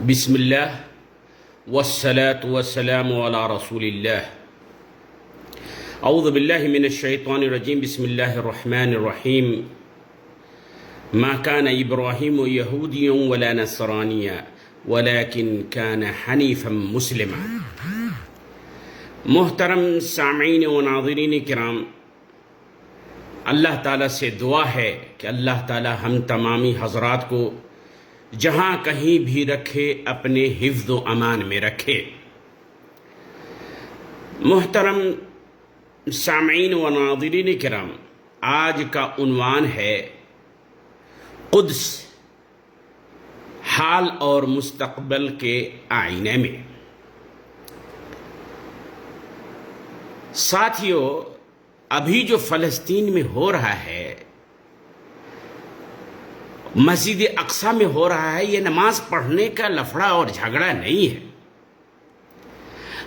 بسم الله والصلاة والسلام على رسول الله. أعوذ بالله من الشيطان الرجيم. بسم الله الرحمن الرحيم. ما كان إبراهيم يهوديا ولا نصرانيا ولكن كان حنيفا مسلما. محترم سامعین و ناظرین کرام، اللہ تعالیٰ سے دعا ہے کہ اللہ تعالیٰ ہم تمامی حضرات کو جہاں کہیں بھی رکھے اپنے حفظ و امان میں رکھے۔ محترم سامعین و ناظرین کرام، آج کا عنوان ہے قدس، حال اور مستقبل کے آئینے میں۔ ساتھیو، ابھی جو فلسطین میں ہو رہا ہے، مسجد اقصی میں ہو رہا ہے، یہ نماز پڑھنے کا لفڑا اور جھگڑا نہیں ہے۔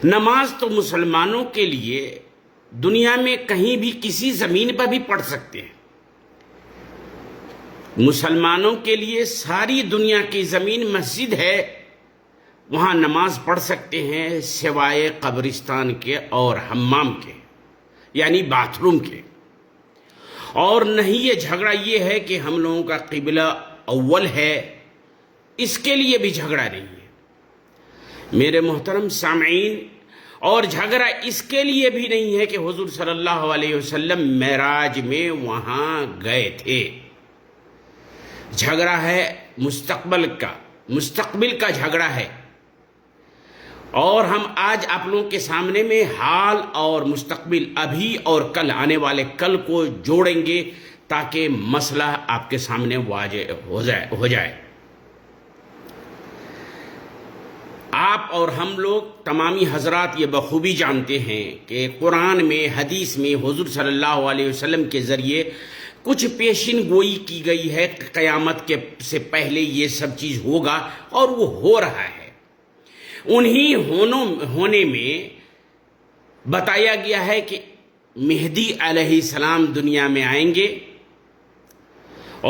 نماز تو مسلمانوں کے لیے دنیا میں کہیں بھی کسی زمین پر بھی پڑھ سکتے ہیں۔ مسلمانوں کے لیے ساری دنیا کی زمین مسجد ہے، وہاں نماز پڑھ سکتے ہیں سوائے قبرستان کے اور حمام کے، یعنی باتھ روم کے۔ اور نہیں یہ جھگڑا یہ ہے کہ ہم لوگوں کا قبلہ اول ہے، اس کے لیے بھی جھگڑا نہیں ہے میرے محترم سامعین۔ اور جھگڑا اس کے لیے بھی نہیں ہے کہ حضور صلی اللہ علیہ وسلم معراج میں وہاں گئے تھے۔ جھگڑا ہے مستقبل کا جھگڑا ہے۔ اور ہم آج آپ لوگوں کے سامنے میں حال اور مستقبل، ابھی اور کل، آنے والے کل کو جوڑیں گے تاکہ مسئلہ آپ کے سامنے واضح ہو جائے۔ آپ اور ہم لوگ تمامی حضرات یہ بخوبی جانتے ہیں کہ قرآن میں، حدیث میں حضور صلی اللہ علیہ وسلم کے ذریعے کچھ پیشین گوئی کی گئی ہے کہ قیامت کے سے پہلے یہ سب چیز ہوگا، اور وہ ہو رہا ہے۔ انہی ہونے میں بتایا گیا ہے کہ مہدی علیہ السلام دنیا میں آئیں گے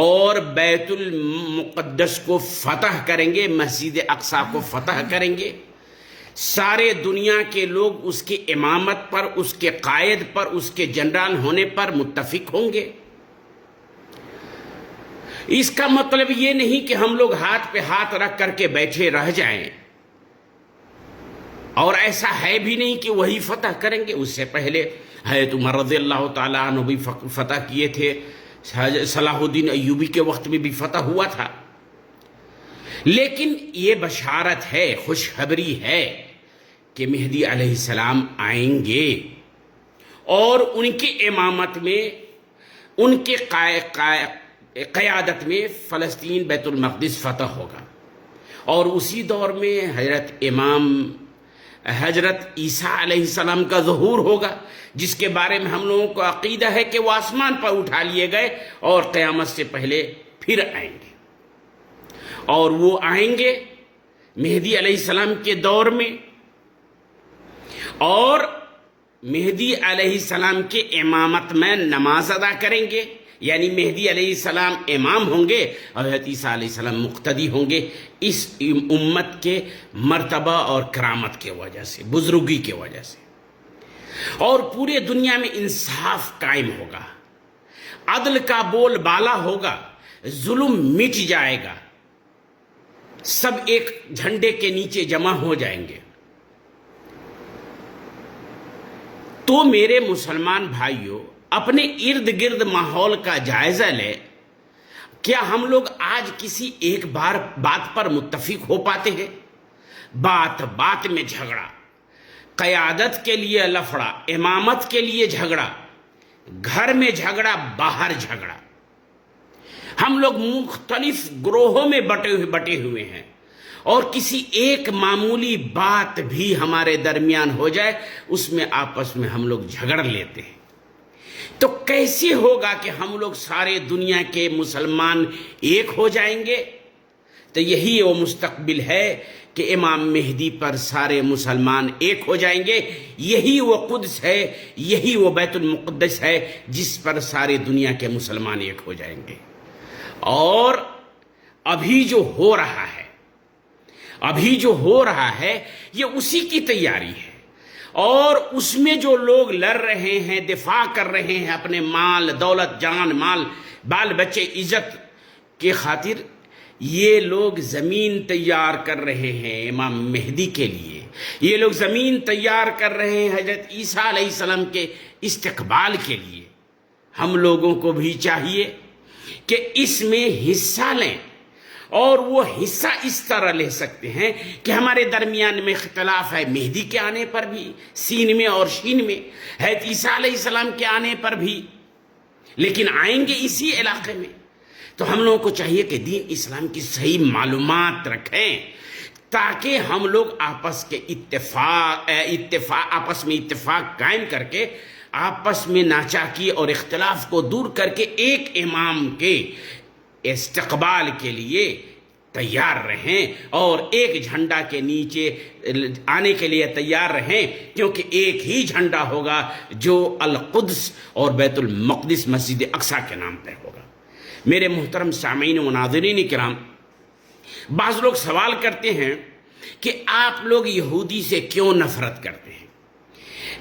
اور بیت المقدس کو فتح کریں گے، مسجد اقصی کو فتح کریں گے۔ سارے دنیا کے لوگ اس کی امامت پر، اس کے قائد پر، اس کے جنرل ہونے پر متفق ہوں گے۔ اس کا مطلب یہ نہیں کہ ہم لوگ ہاتھ پہ ہاتھ رکھ کر کے بیٹھے رہ جائیں، اور ایسا ہے بھی نہیں کہ وہی فتح کریں گے۔ اس سے پہلے حضرت عمر رضی اللہ تعالیٰ عنہ بھی فتح کیے تھے، صلاح الدین ایوبی کے وقت میں بھی فتح ہوا تھا۔ لیکن یہ بشارت ہے، خوشخبری ہے کہ مہدی علیہ السلام آئیں گے، اور ان کی امامت میں، ان کے قیادت میں فلسطین، بیت المقدس فتح ہوگا۔ اور اسی دور میں حضرت عیسیٰ علیہ السلام کا ظہور ہوگا، جس کے بارے میں ہم لوگوں کو عقیدہ ہے کہ وہ آسمان پر اٹھا لیے گئے اور قیامت سے پہلے پھر آئیں گے۔ اور وہ آئیں گے مہدی علیہ السلام کے دور میں، اور مہدی علیہ السلام کے امامت میں نماز ادا کریں گے، یعنی مہدی علیہ السلام امام ہوں گے اور حضرت عیسیٰ علیہ السلام مقتدی ہوں گے، اس امت کے مرتبہ اور کرامت کی وجہ سے، بزرگی کی وجہ سے۔ اور پورے دنیا میں انصاف قائم ہوگا، عدل کا بول بالا ہوگا، ظلم مٹ جائے گا، سب ایک جھنڈے کے نیچے جمع ہو جائیں گے۔ تو میرے مسلمان بھائیوں، اپنے ارد گرد ماحول کا جائزہ لے۔ کیا ہم لوگ آج کسی ایک بات پر متفق ہو پاتے ہیں؟ بات میں جھگڑا، قیادت کے لیے لفڑا، امامت کے لیے جھگڑا، گھر میں جھگڑا، باہر جھگڑا۔ ہم لوگ مختلف گروہوں میں بٹے ہوئے ہیں، اور کسی ایک معمولی بات بھی ہمارے درمیان ہو جائے، اس میں آپس میں ہم لوگ جھگڑ لیتے ہیں۔ تو کیسے ہوگا کہ ہم لوگ سارے دنیا کے مسلمان ایک ہو جائیں گے؟ تو یہی وہ مستقبل ہے کہ امام مہدی پر سارے مسلمان ایک ہو جائیں گے۔ یہی وہ قدس ہے، یہی وہ بیت المقدس ہے جس پر سارے دنیا کے مسلمان ایک ہو جائیں گے۔ اور ابھی جو ہو رہا ہے، ابھی جو ہو رہا ہے یہ اسی کی تیاری ہے، اور اس میں جو لوگ لڑ رہے ہیں، دفاع کر رہے ہیں اپنے مال دولت جان مال بال بچے عزت کے خاطر، یہ لوگ زمین تیار کر رہے ہیں امام مہدی کے لیے، یہ لوگ زمین تیار کر رہے ہیں حضرت عیسیٰ علیہ السلام کے استقبال کے لیے۔ ہم لوگوں کو بھی چاہیے کہ اس میں حصہ لیں، اور وہ حصہ اس طرح لے سکتے ہیں کہ ہمارے درمیان میں اختلاف ہے مہدی کے آنے پر بھی، سین میں اور شین میں، حضرت عیسیٰ علیہ السلام کے آنے پر بھی، لیکن آئیں گے اسی علاقے میں۔ تو ہم لوگوں کو چاہیے کہ دین اسلام کی صحیح معلومات رکھیں، تاکہ ہم لوگ آپس میں اتفاق قائم کر کے، آپس میں ناچاکی اور اختلاف کو دور کر کے ایک امام کے استقبال کے لیے تیار رہیں، اور ایک جھنڈا کے نیچے آنے کے لیے تیار رہیں، کیونکہ ایک ہی جھنڈا ہوگا جو القدس اور بیت المقدس مسجد اقصی کے نام پر ہوگا۔ میرے محترم سامعین و ناظرین کرام، بعض لوگ سوال کرتے ہیں کہ آپ لوگ یہودی سے کیوں نفرت کرتے ہیں،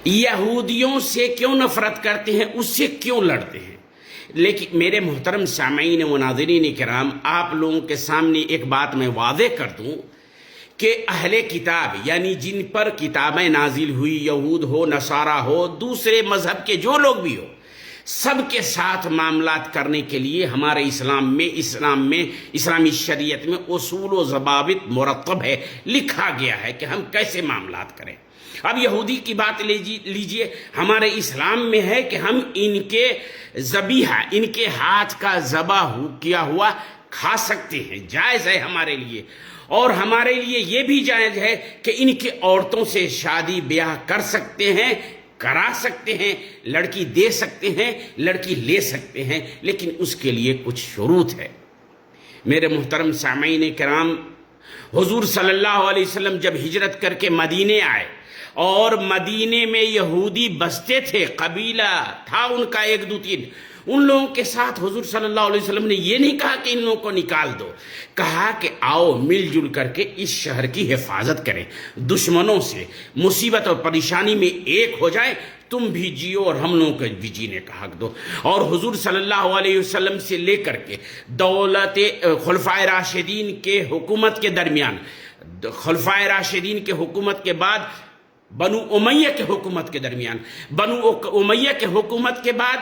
یہودیوں سے کیوں نفرت کرتے ہیں، اس سے کیوں لڑتے ہیں؟ لیکن میرے محترم سامعین و ناظرین کرام، آپ لوگوں کے سامنے ایک بات میں واضح کر دوں کہ اہل کتاب یعنی جن پر کتابیں نازل ہوئی، یہود ہو نصارہ ہو دوسرے مذہب کے جو لوگ بھی ہو، سب کے ساتھ معاملات کرنے کے لیے ہمارے اسلام میں اسلامی شریعت میں اصول و ضوابط مرتب ہے، لکھا گیا ہے کہ ہم کیسے معاملات کریں۔ اب یہودی کی بات لیجئے، ہمارے اسلام میں ہے کہ ہم ان کے ذبیحہ، ان کے ہاتھ کا ذبح کیا ہوا کھا سکتے ہیں، جائز ہے ہمارے لیے، اور ہمارے لیے یہ بھی جائز ہے کہ ان کے عورتوں سے شادی بیاہ کر سکتے ہیں، کرا سکتے ہیں، لڑکی دے سکتے ہیں، لڑکی لے سکتے ہیں، لیکن اس کے لیے کچھ شروط ہے۔ میرے محترم سامعین کرام، حضور صلی اللہ علیہ وسلم جب ہجرت کر کے مدینے آئے، اور مدینے میں یہودی بستے تھے، قبیلہ تھا ان کا 1 2 3، ان لوگوں کے ساتھ حضور صلی اللہ علیہ وسلم نے یہ نہیں کہا کہ ان لوگوں کو نکال دو، کہا کہ آؤ مل جل کر کے اس شہر کی حفاظت کریں، دشمنوں سے مصیبت اور پریشانی میں ایک ہو جائے، تم بھی جیو اور ہم لوگوں کو بھی جینے کا حق دو۔ اور حضور صلی اللہ علیہ وسلم سے لے کر کے دولت خلفائے راشدین کے حکومت کے درمیان، خلفائے راشدین کے حکومت کے بعد بنو امیہ کے حکومت کے درمیان، بنو امیہ کے حکومت کے بعد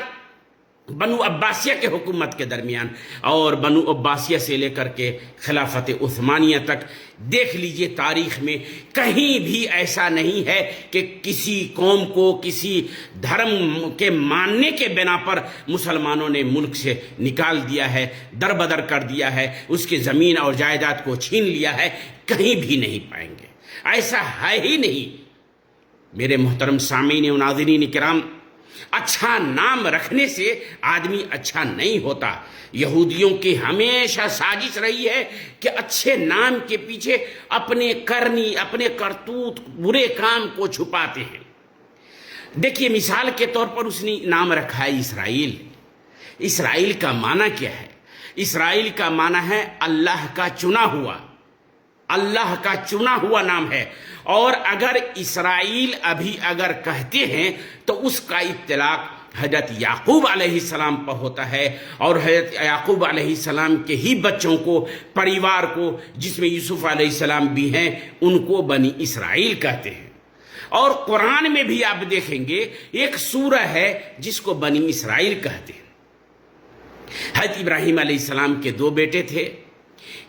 بنو عباسیہ کے حکومت کے درمیان، اور بنو عباسیہ سے لے کر کے خلافت عثمانیہ تک، دیکھ لیجئے تاریخ میں کہیں بھی ایسا نہیں ہے کہ کسی قوم کو کسی دھرم کے ماننے کے بنا پر مسلمانوں نے ملک سے نکال دیا ہے، دربدر کر دیا ہے، اس کے زمین اور جائیداد کو چھین لیا ہے، کہیں بھی نہیں پائیں گے، ایسا ہے ہی نہیں۔ میرے محترم سامعین و ناظرین کرام، اچھا نام رکھنے سے آدمی اچھا نہیں ہوتا۔ یہودیوں کی ہمیشہ سازش رہی ہے کہ اچھے نام کے پیچھے اپنے کرنی، اپنے کرتوت، برے کام کو چھپاتے ہیں۔ دیکھیے مثال کے طور پر اس نے نام رکھا ہے اسرائیل۔ اسرائیل کا معنی کیا ہے؟ اسرائیل کا معنی ہے اللہ کا چنا ہوا، اللہ کا چنا ہوا نام ہے۔ اور اگر اسرائیل ابھی اگر کہتے ہیں تو اس کا اطلاق حضرت یعقوب علیہ السلام پر ہوتا ہے، اور حضرت یعقوب علیہ السلام کے ہی بچوں کو، پریوار کو، جس میں یوسف علیہ السلام بھی ہیں، ان کو بنی اسرائیل کہتے ہیں۔ اور قرآن میں بھی آپ دیکھیں گے ایک سورہ ہے جس کو بنی اسرائیل کہتے ہیں۔ حضرت ابراہیم علیہ السلام کے 2 بیٹے تھے،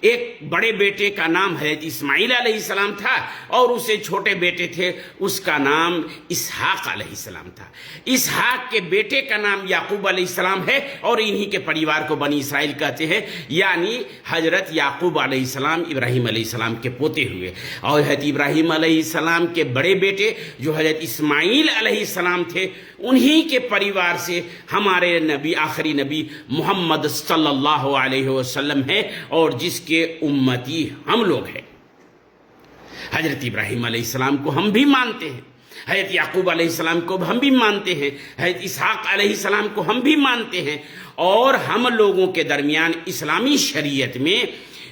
ایک بڑے بیٹے کا نام حضرت اسماعیل علیہ السلام تھا، اور اسے چھوٹے بیٹے تھے اس کا نام اسحاق علیہ السلام تھا۔ اسحاق کے بیٹے کا نام یعقوب علیہ السلام ہے، اور انہی کے پریوار کو بنی اسرائیل کہتے ہیں، یعنی حضرت یعقوب علیہ السلام ابراہیم علیہ السلام کے پوتے ہوئے۔ اور حضرت ابراہیم علیہ السلام کے بڑے بیٹے جو حضرت اسماعیل علیہ السلام تھے، انہی کے پریوار سے ہمارے نبی، آخری نبی محمد صلی اللہ علیہ وسلم ہے، اور جس کے امتی ہم لوگ ہیں۔ حضرت ابراہیم علیہ السلام کو ہم بھی مانتے ہیں، حضرت یعقوب علیہ السلام کو ہم بھی مانتے ہیں، حضرت اسحاق علیہ السلام کو ہم بھی مانتے ہیں، اور ہم لوگوں کے درمیان اسلامی شریعت میں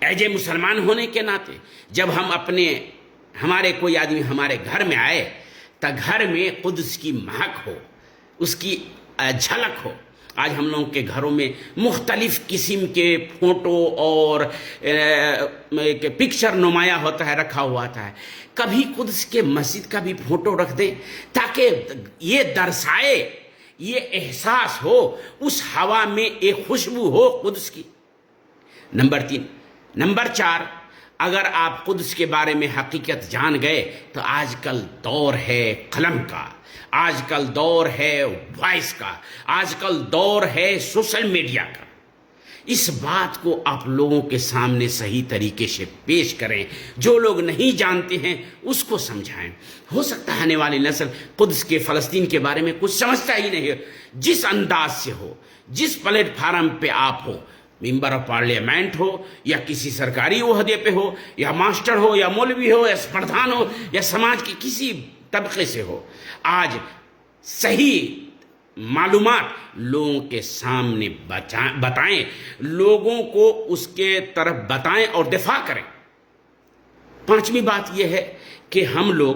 ایج اے مسلمان ہونے کے ناطے جب ہمارے کوئی آدمی ہمارے گھر میں آئے تو گھر میں قدس کی مہک ہو، اس کی جھلک ہو۔ آج ہم لوگوں کے گھروں میں مختلف قسم کے فوٹو اور پکچر نمایاں ہوتا ہے، رکھا ہوا آتا ہے۔ کبھی قدس کے مسجد کا بھی فوٹو رکھ دیں تاکہ یہ درسائے، یہ احساس ہو، اس ہوا میں ایک خوشبو ہو قدس کی۔ نمبر 3۔ نمبر 4، اگر آپ قدس کے بارے میں حقیقت جان گئے تو آج کل دور ہے قلم کا، آج کل دور ہے وائس کا، آج کل دور ہے سوشل میڈیا کا۔ اس بات کو آپ لوگوں کے سامنے صحیح طریقے سے پیش کریں، جو لوگ نہیں جانتے ہیں اس کو سمجھائیں۔ ہو سکتا ہے آنے والی نسل قدس کے، فلسطین کے بارے میں کچھ سمجھتا ہی نہیں ہے۔ جس انداز سے ہو، جس پلیٹ فارم پہ آپ ہو، ممبر آف پارلیمنٹ ہو یا کسی سرکاری عہدے پہ ہو یا ماسٹر ہو یا مولوی ہو یا پردھان ہو یا سماج کے کسی طبقے سے ہو، آج صحیح معلومات لوگوں کے سامنے بتائیں، لوگوں کو اس کے طرف بتائیں اور دفاع کریں۔ 5ویں بات یہ ہے کہ ہم لوگ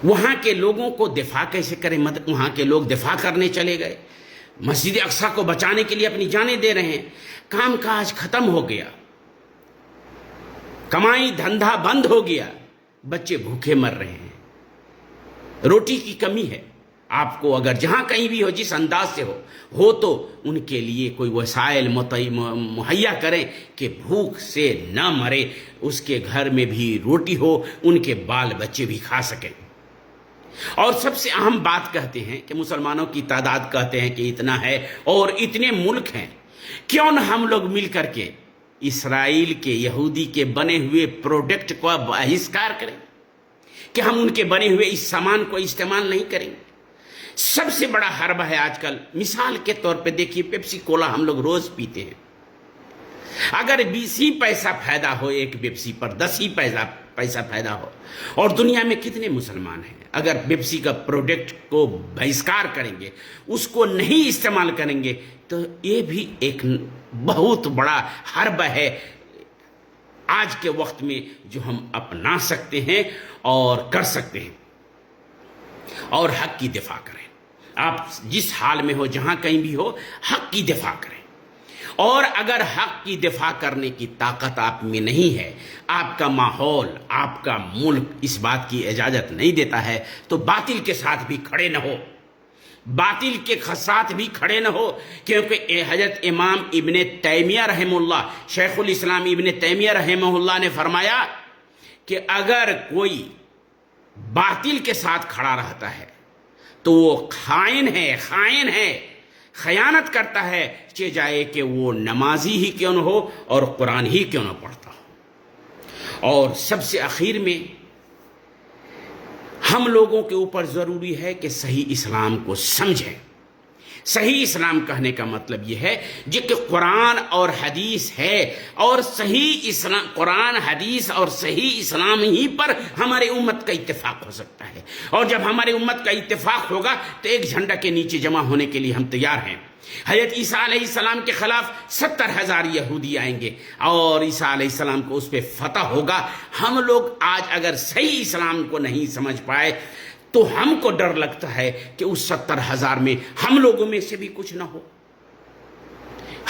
وہاں کے لوگوں کو دفاع کیسے کریں؟ وہاں کے لوگ دفاع کرنے چلے گئے، مسجد اقصی کو بچانے کے لیے اپنی جانیں دے رہے ہیں، کام کاج ختم ہو گیا، کمائی دھندا بند ہو گیا، بچے بھوکے مر رہے ہیں، روٹی کی کمی ہے۔ آپ کو اگر جہاں کہیں بھی ہو، جس انداز سے ہو تو ان کے لیے کوئی وسائل مہیا کریں کہ بھوک سے نہ مرے، اس کے گھر میں بھی روٹی ہو، ان کے بال بچے بھی کھا سکیں۔ اور سب سے اہم بات کہتے ہیں کہ مسلمانوں کی تعداد کہتے ہیں کہ اتنا ہے اور اتنے ملک ہیں، کیوں نہ ہم لوگ مل کر کے اسرائیل کے، یہودی کے بنے ہوئے پروڈکٹ کو بہشکار کریں، کہ ہم ان کے بنے ہوئے اس سامان کو استعمال نہیں کریں گے۔ سب سے بڑا حربہ ہے آج کل، مثال کے طور پہ دیکھیے پیپسی کولا ہم لوگ روز پیتے ہیں، اگر 20 ہی پیسہ فائدہ ہو ایک پیپسی پر، 10 ہی پیسہ فائدہ ہو، اور دنیا میں کتنے مسلمان ہیں، اگر پیپسی کا پروڈکٹ کو بہشکار کریں گے، اس کو نہیں استعمال کریں گے، تو یہ بھی ایک بہت بڑا حربہ ہے آج کے وقت میں جو ہم اپنا سکتے ہیں اور کر سکتے ہیں۔ اور حق کی دفاع کریں، آپ جس حال میں ہو، جہاں کہیں بھی ہو، حق کی دفاع کریں۔ اور اگر حق کی دفاع کرنے کی طاقت آپ میں نہیں ہے، آپ کا ماحول، آپ کا ملک اس بات کی اجازت نہیں دیتا ہے، تو باطل کے ساتھ بھی کھڑے نہ ہو، باطل کے ساتھ بھی کھڑے نہ ہو، کیونکہ حضرت امام ابن تیمیہ رحمہ اللہ، شیخ الاسلام ابن تیمیہ رحمہ اللہ نے فرمایا کہ اگر کوئی باطل کے ساتھ کھڑا رہتا ہے تو وہ خائن ہے، خیانت کرتا ہے، چاہے جائے کہ وہ نمازی ہی کیوں نہ ہو اور قرآن ہی کیوں نہ پڑھتا ہو۔ اور سب سے آخر میں ہم لوگوں کے اوپر ضروری ہے کہ صحیح اسلام کو سمجھیں۔ صحیح اسلام کہنے کا مطلب یہ ہے کہ قرآن اور حدیث ہے، اور صحیح اسلام، قرآن، حدیث اور صحیح اسلام ہی پر ہمارے امت کا اتفاق ہو سکتا ہے۔ اور جب ہمارے امت کا اتفاق ہوگا تو ایک جھنڈا کے نیچے جمع ہونے کے لیے ہم تیار ہیں۔ حضرت عیسیٰ علیہ السلام کے خلاف 70,000 یہودی آئیں گے اور عیسیٰ علیہ السلام کو اس پہ فتح ہوگا۔ ہم لوگ آج اگر صحیح اسلام کو نہیں سمجھ پائے تو ہم کو ڈر لگتا ہے کہ اس 70,000 میں ہم لوگوں میں سے بھی کچھ نہ ہو،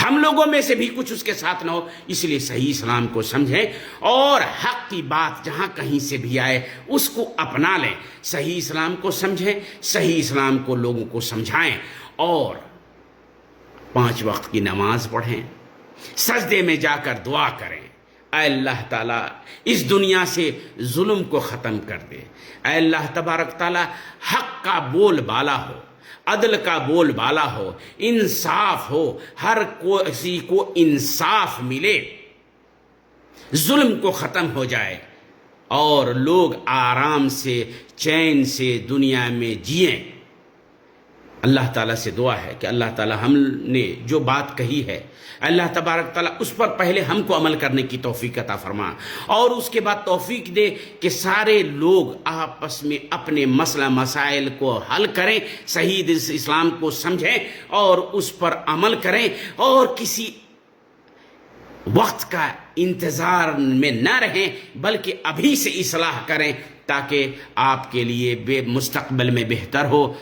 ہم لوگوں میں سے بھی کچھ اس کے ساتھ نہ ہو۔ اس لیے صحیح اسلام کو سمجھیں اور حق کی بات جہاں کہیں سے بھی آئے اس کو اپنا لیں، صحیح اسلام کو سمجھیں، صحیح اسلام کو لوگوں کو سمجھائیں، اور 5 وقت کی نماز پڑھیں، سجدے میں جا کر دعا کریں، اے اللہ تعالیٰ اس دنیا سے ظلم کو ختم کر دے، اے اللہ تبارک تعالیٰ حق کا بول بالا ہو، عدل کا بول بالا ہو، انصاف ہو، ہر کسی کو انصاف ملے، ظلم کو ختم ہو جائے اور لوگ آرام سے، چین سے دنیا میں جئیں۔ اللہ تعالیٰ سے دعا ہے کہ اللہ تعالیٰ ہم نے جو بات کہی ہے، اللہ تبارک تعالیٰ اس پر پہلے ہم کو عمل کرنے کی توفیق عطا فرما، اور اس کے بعد توفیق دے کہ سارے لوگ آپس میں اپنے مسئلہ مسائل کو حل کریں، صحیح اسلام کو سمجھیں اور اس پر عمل کریں، اور کسی وقت کا انتظار میں نہ رہیں بلکہ ابھی سے اصلاح کریں تاکہ آپ کے لیے مستقبل میں بہتر ہو.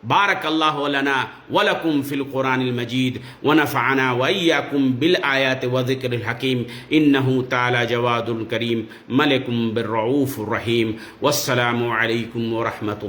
بارک اللہ لنا ولکم فی القرآن المجید ونفعنا وإیاکم بالآیات وذکر الحکیم انہ تعالی جواد کریم ملک بالرعوف الرحیم. والسلام علیکم ورحمۃ اللہ.